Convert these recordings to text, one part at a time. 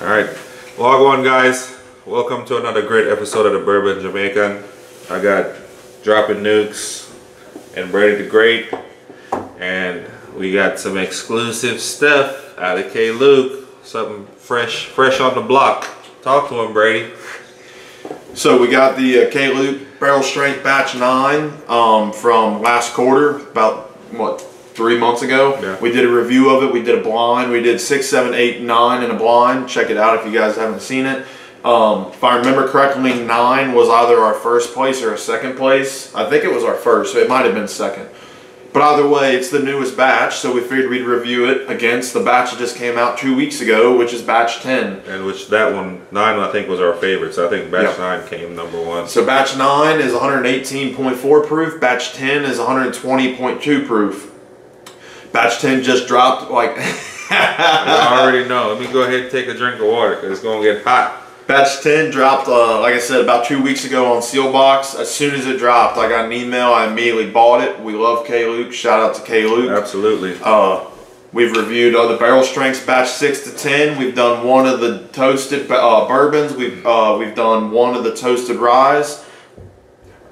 All right, log on, guys. Welcome to another great episode of the Bourbon Jamaican. I got Dropping Nukes and Brady the Great, and we got some exclusive stuff out of K.Luke. Something fresh on the block. Talk to him, Brady. So we got the K.Luke Barrel Strength Batch 9 from last quarter, about what, 3 months ago. Yeah. We did a review of it. We did a blind. We did 6, 7, 8, 9 in a blind. Check it out if you guys haven't seen it. If I remember correctly, 9 was either our first place or a second place. I think it was our first, so it might have been second. But either way, it's the newest batch, so we figured we'd review it against the batch that just came out 2 weeks ago, which is batch 10. And which that one, 9 I think was our favorite, so I think batch 9 came #1. So batch 9 is 118.4 proof, batch 10 is 120.2 proof. Batch 10 just dropped like... I already know. Let me go ahead and take a drink of water because it's going to get hot. Batch 10 dropped, like I said, about 2 weeks ago on Sealbox. As soon as it dropped, I got an email. I immediately bought it. We love K.Luke. Shout out to K.Luke. Absolutely. We've reviewed other barrel strengths, batch 6 to 10. We've done one of the toasted bourbons. We've done one of the toasted ryes.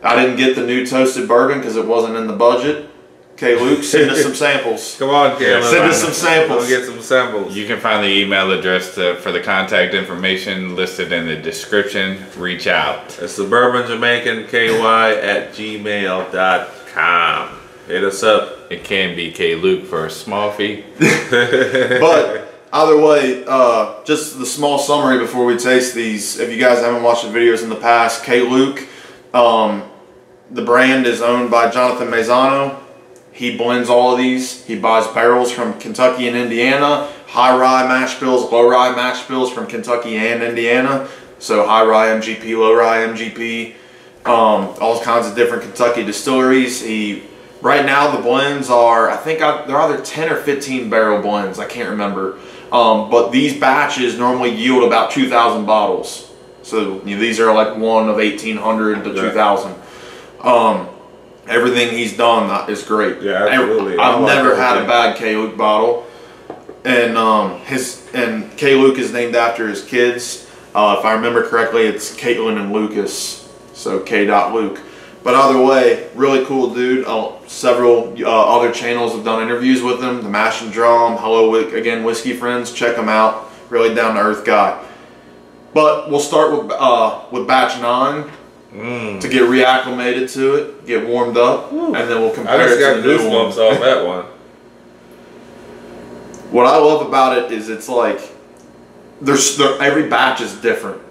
I didn't get the new toasted bourbon because it wasn't in the budget. K.Luke, send us some samples. Come on, K.Luke. Send us some samples. We'll get some samples. You can find the email address for the contact information listed in the description. Reach out. It's the Bourbon Jamaican KY@gmail.com. Hit us up. It can be K.Luke for a small fee. But either way, just the small summary before we taste these. If you guys haven't watched the videos in the past, K.Luke, the brand is owned by Jonathan Mazzano. He blends all of these. He buys barrels from Kentucky and Indiana, high rye mash bills, low rye mash bills from Kentucky and Indiana. So high rye MGP, low rye MGP, all kinds of different Kentucky distilleries. Right now the blends are, I think they're either 10 or 15 barrel blends. I can't remember. But these batches normally yield about 2,000 bottles. So these are like one of 1,800 to 2,000. Everything he's done is great. Yeah, absolutely. I've never had a bad K.Luke bottle, and K.Luke is named after his kids. If I remember correctly, it's Caitlin and Lucas, so K.Luke. But either way, really cool dude. Several other channels have done interviews with him. The Mash and Drum, Hello Again Whiskey Friends, check him out. Really down to earth guy. But we'll start with batch 9. To get reacclimated to it, get warmed up, and then we'll compare it to the new one. Off that one. What I love about it is it's like every batch is different.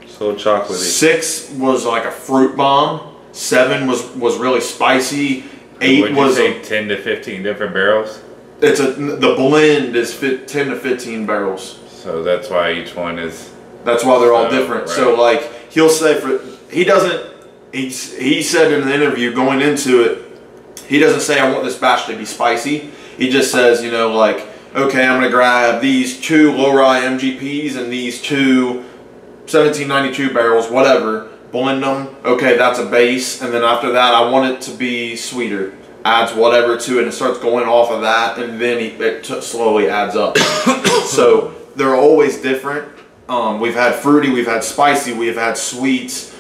So chocolatey. 6 was like a fruit bomb. 7 was really spicy. 8 was 10 to 15 different barrels. The blend is 10 to 15 barrels. So that's why each one is. That's why they're all different. Right. So like he'll say he said in the interview going into it, he doesn't say I want this batch to be spicy. He just says, you know, like, okay, I'm gonna grab these 2 low rye MGPs and these 2 1792 barrels, whatever, blend them. Okay, that's a base, and then after that, I want it to be sweeter. Adds whatever to it, and it starts going off of that, and then it slowly adds up. So they're always different. We've had fruity, we've had spicy, we've had sweets.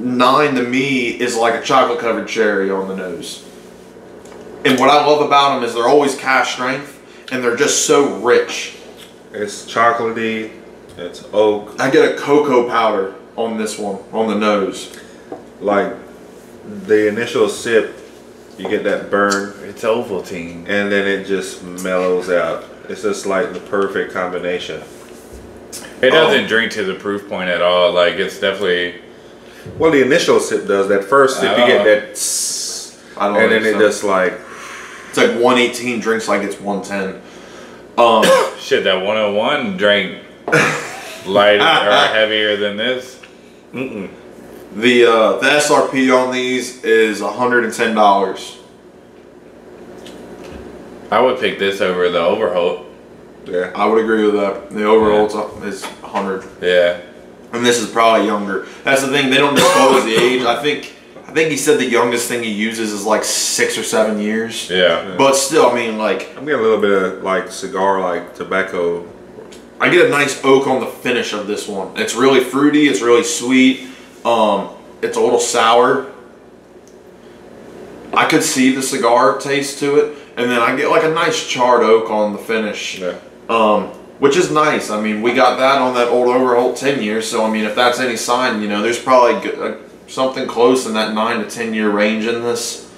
9 to me is like a chocolate covered cherry on the nose. And what I love about them is they're always cask strength and they're just so rich. It's chocolatey, it's oak. I get a cocoa powder on this one, on the nose. Like the initial sip, you get that burn. It's Ovaltine. And then it just mellows out. It's just like the perfect combination. It doesn't drink to the proof point at all. Like, it's definitely. Well, the initial sip does. That first sip, you get that, and then it just like. It's like 118 drinks like it's 110. Shit, that 101 drank lighter or heavier than this. The SRP on these is $110. I would pick this over the Overholt. Yeah, I would agree with that. The Overholt is 100. Yeah. And this is probably younger. That's the thing, they don't disclose the age. I think he said the youngest thing he uses is like 6 or 7 years. Yeah. But still, I mean, like, I'm getting a little bit of like cigar, like tobacco I get a nice oak on the finish of this one. It's really fruity. It's really sweet. It's a little sour. I could see the cigar taste to it, and then I get like a nice charred oak on the finish, which is nice. I mean, we got that on that old Overholt 10 years, so I mean, if that's any sign, you know, there's probably something close in that 9 to 10 year range in this.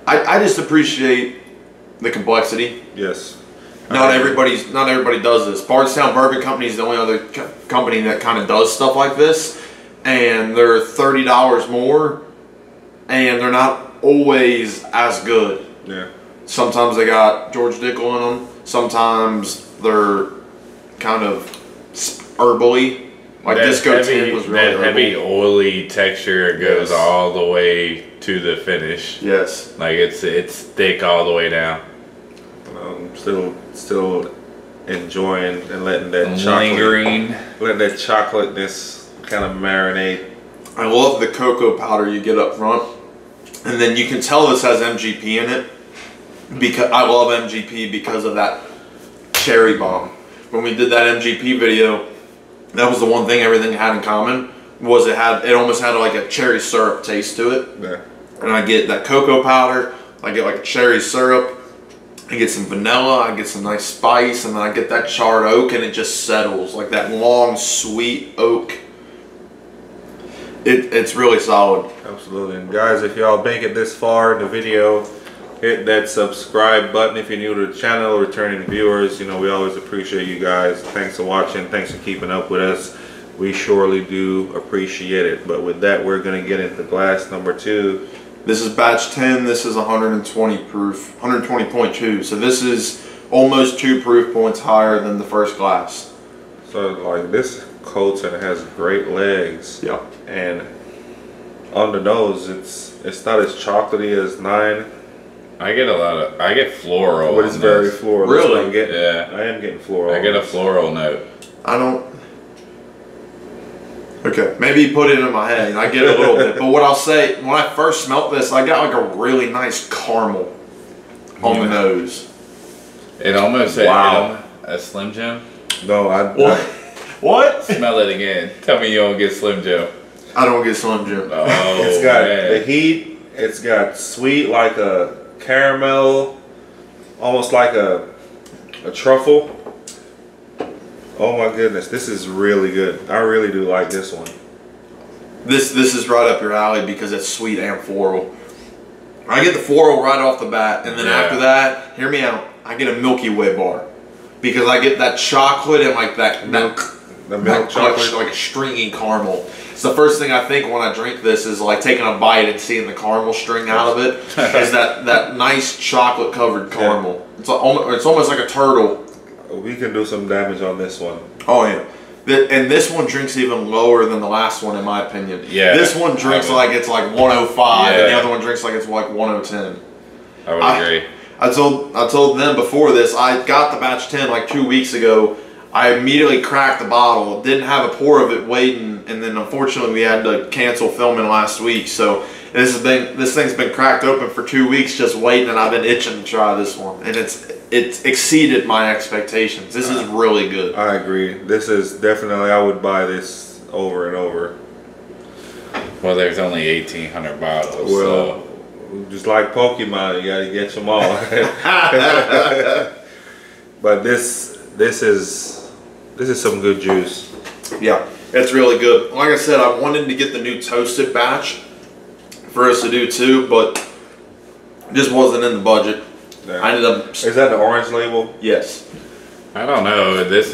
I just appreciate the complexity. Yes. Not everybody does this. Bardstown Bourbon Company is the only other company that kind of does stuff like this, and they're $30 more, and they're not always as good. Yeah. Sometimes they got George Dickel in them. Sometimes they're kind of herbally. Like that Disco 10 was really that heavy oily texture goes all the way to the finish. Yes. Like it's thick all the way down. Still enjoying and letting that chocolateness kind of marinate. I love the cocoa powder you get up front, and then you can tell this has MGP in it. Because I love MGP because of that cherry bomb. When we did that MGP video, that was the one thing everything had in common, was it almost had like a cherry syrup taste to it. Yeah. And I get that cocoa powder, I get like a cherry syrup, I get some vanilla, I get some nice spice, and then I get that charred oak, and it just settles like that long sweet oak. It's really solid. Absolutely. And guys, if y'all make it this far in the video, hit that subscribe button if you're new to the channel. Returning viewers, you know, we always appreciate you guys. Thanks for watching. Thanks for keeping up with us. We surely do appreciate it. But with that, we're going to get into glass number 2. This is batch 10. This is 120 proof, 120.2. So this is almost 2 proof points higher than the first glass. So like this coats and it has great legs. Yeah. And on the nose, it's not as chocolately as 9. I get floral. But it's very floral. Really? Yeah. I am getting floral. I get a floral note. I don't. Okay, maybe you put it in my head and I get a little bit. But what I'll say, when I first smelt this, I got like a really nice caramel on the nose. It almost a Slim Jim. No, What? What? Smell it again. Tell me you don't get Slim Jim. I don't get Slim Jim. Oh, it's got man. the heat. It's got sweet like a caramel, almost like a truffle. Oh my goodness, this is really good. I really do like this one. This is right up your alley because it's sweet and floral. I get the floral right off the bat, and then after that, hear me out, I get a Milky Way bar because I get that chocolate and like that milk chocolate, like a stringy caramel. It's the first thing I think when I drink this is like taking a bite and seeing the caramel string out of it. Is that nice chocolate covered caramel? Yeah. It's almost like a turtle. We can do some damage on this one. Oh yeah. And this one drinks even lower than the last one, in my opinion. Yeah. This one drinks like it's like 105, and the other one drinks like it's like 110. I would agree. I told them before this, I got the batch 10 like 2 weeks ago. I immediately cracked the bottle, didn't have a pour of it waiting, and then unfortunately we had to cancel filming last week. So this thing's been cracked open for 2 weeks just waiting, and I've been itching to try this one, and it's exceeded my expectations. This is really good. I agree. This is definitely, I would buy this over and over. Well, there's only 1,800 bottles. Well, so. Just like Pokemon, you gotta get them all. But this is some good juice. Yeah, it's really good. Like I said, I wanted to get the new toasted batch for us to do too, but just wasn't in the budget. Yeah. I ended up. Is that the orange label? Yes. I don't know. This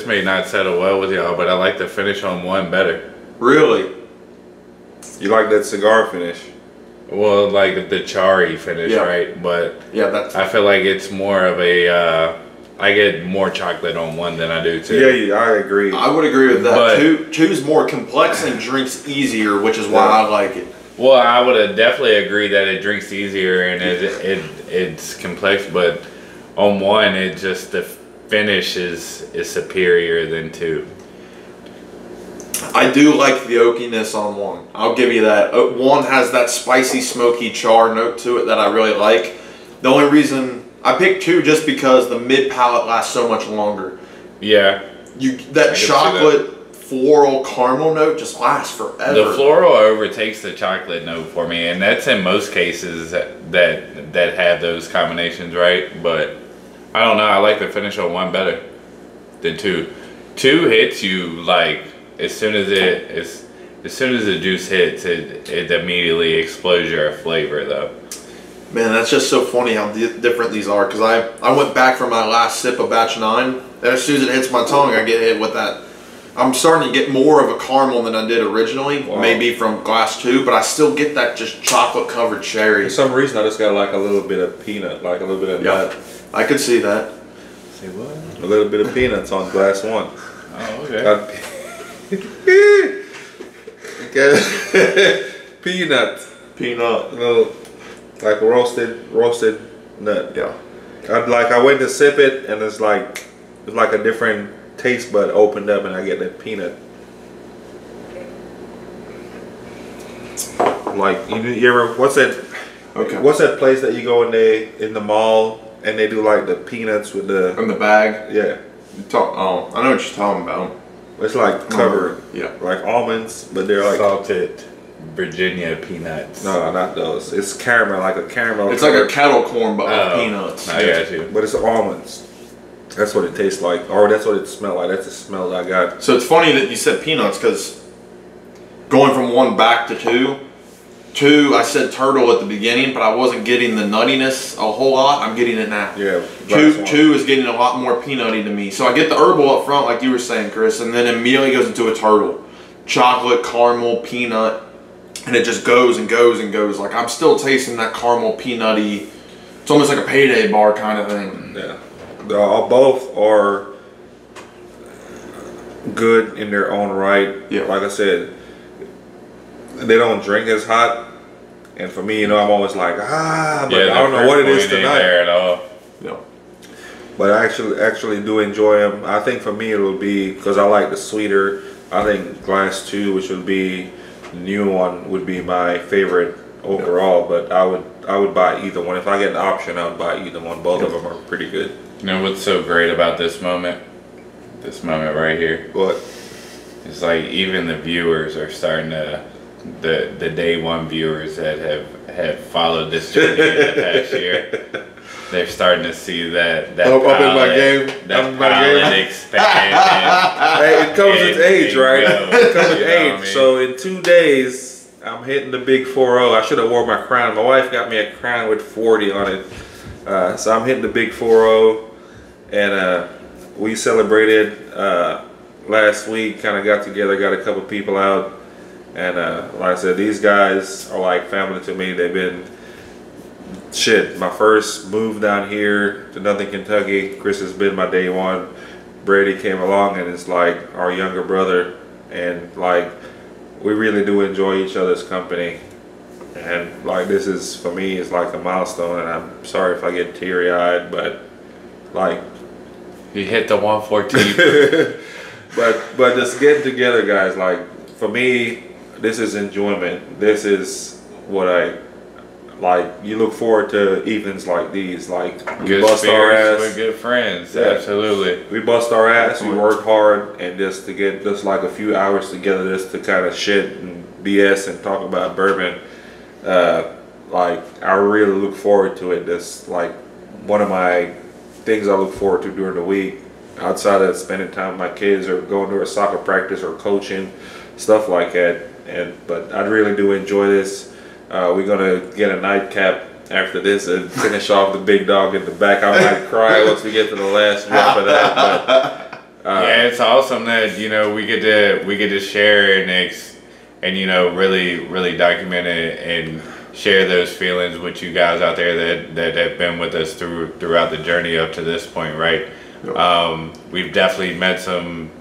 may not settle well with y'all, but I like the finish on one better. Really? You like that cigar finish? Well, like the charry finish, right? But yeah, that's. I feel like it's more of a. I get more chocolate on one than I do two. Yeah, I agree. I would agree with that. But two's more complex and drinks easier, which is why I like it. Well, I would definitely agree that it drinks easier and it's complex, but on one, it just the finish is superior than two. I do like the oakiness on one. I'll give you that. One has that spicy, smoky char note to it that I really like. The only reason I picked two just because the mid palate lasts so much longer. Yeah. that chocolate floral caramel note just lasts forever. The floral overtakes the chocolate note for me, and that's in most cases that have those combinations, right? But I don't know. I like the finish on one better than two. Two hits you like as soon as the juice hits, it immediately explodes your flavor though. Man, that's just so funny how different these are. Because I went back for my last sip of batch 9, and as soon as it hits my tongue, I get hit with that. I'm starting to get more of a caramel than I did originally, maybe from glass 2, but I still get that just chocolate covered cherry. For some reason, I just got like a little bit of peanut, like a little bit of nut. I could see that. Say what? A little bit of peanuts on glass 1. Oh, okay. Peanut. Little, like a roasted nut. Yeah. I went to sip it, and it's like a different taste bud opened up, and I get that peanut. Like you ever what's that place that you go in the mall and they do like the peanuts with the from the bag? Yeah. I know what you're talking about. It's like covered, like almonds, but they're like salted Virginia peanuts. No, not those. It's caramel, like a caramel. It's like a kettle corn, but with peanuts. I got you. But it's almonds. That's what it tastes like, or that's what it smells like. That's the smell that I got. So it's funny that you said peanuts, because going from 1 back to 2, I said turtle at the beginning, but I wasn't getting the nuttiness a whole lot. I'm getting it now. Yeah. 2 is getting a lot more peanutty to me. So I get the herbal up front, like you were saying, Chris, and then immediately goes into a turtle. Chocolate, caramel, peanut, and it just goes and goes and goes. Like I'm still tasting that caramel, peanutty. It's almost like a payday bar kind of thing. Yeah. Both are good in their own right. Yeah. Like I said, they don't drink as hot, and for me, I'm always like, but I don't know what it is tonight. There at all. Yeah. But I actually do enjoy them. I think for me it will be because I like the sweeter. I think glass 2, which would be the new one, would be my favorite overall. But I would buy either one if I get the option. I would buy either one. Both of them are pretty good. You know what's so great about this moment? This moment right here. What? It's like even the viewers are starting to, the day one viewers that have followed this journey in the past year, they're starting to see that up in my game. That palate expand. Hey, it comes with age, right? It comes with age. So in 2 days, I'm hitting the big 4-0. I should have wore my crown. My wife got me a crown with 40 on it. So I'm hitting the big 4-0. And we celebrated last week, kind of got together, got a couple people out. And like I said, these guys are like family to me. They've been, my first move down here to Nothing, Kentucky. Chris has been my day one. Brady came along and it's like our younger brother. And like, we really do enjoy each other's company. And like, this is, for me, it's like a milestone. And I'm sorry if I get teary-eyed, but like, you hit the 114. but just getting together, guys, like for me, this is enjoyment. This is what I like. You look forward to evenings like these. Like we bust our ass with good friends. Yeah. Absolutely. We bust our ass. We work hard, and just to get just like a few hours together, just to kind of shit and BS and talk about bourbon. Like I really look forward to it. That's like one of my things I look forward to during the week, outside of spending time with my kids or going to a soccer practice or coaching, stuff like that. But I really do enjoy this. We're gonna get a nightcap after this and finish off the big dog in the back. I might cry once we get to the last drop of that. But yeah, it's awesome that we get to share and really document it and share those feelings with you guys out there that have been with us throughout the journey up to this point, right? Yep. We've definitely met some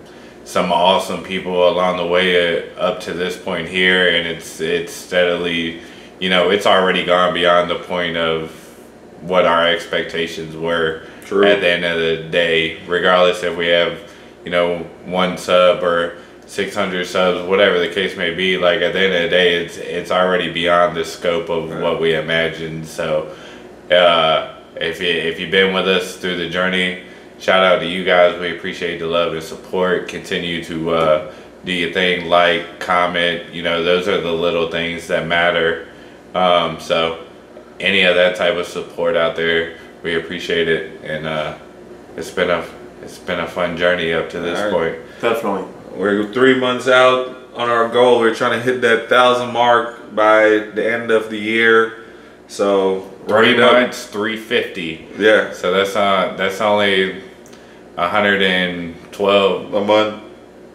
awesome people along the way up to this point here, and it's steadily, it's already gone beyond the point of what our expectations were. True. At the end of the day, regardless if we have 1 sub or 600 subs, whatever the case may be, like at the end of the day, it's already beyond the scope of what we imagined. So if you've been with us through the journey, shout out to you guys. We appreciate the love and support. Continue to do your thing, like, comment. You know, those are the little things that matter. So any of that type of support out there, we appreciate it. And it's been a fun journey up to this point. Definitely. We're 3 months out on our goal. We're trying to hit that 1,000 mark by the end of the year. So 3 months, 350. Yeah. So that's only 112 a month.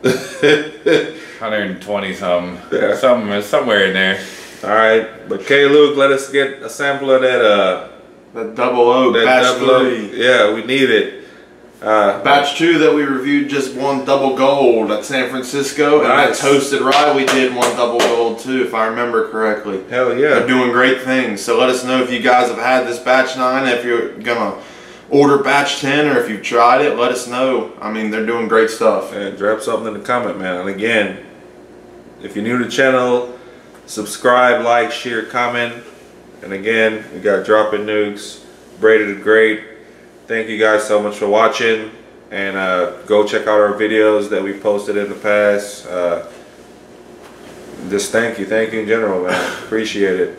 120 something. Yeah. Somewhere in there. All right, but K.Luke, let us get a sample of that. That double O, batch 3. Yeah, we need it. Batch 2 that we reviewed just won double gold at San Francisco, and that Nice. toasted rye we did won double gold too, if I remember correctly. Hell yeah. They're doing great things. So let us know if you guys have had this batch 9, if you're gonna order batch 10, or if you've tried it. Let us know. I mean, they're doing great stuff. And drop something in the comment, man. And again, if you're new to the channel, subscribe, like, share, comment. And again, we got Dropping Nukes, Brady the Great. Thank you guys so much for watching, and go check out our videos that we posted in the past. Just thank you in general, man. Appreciate it.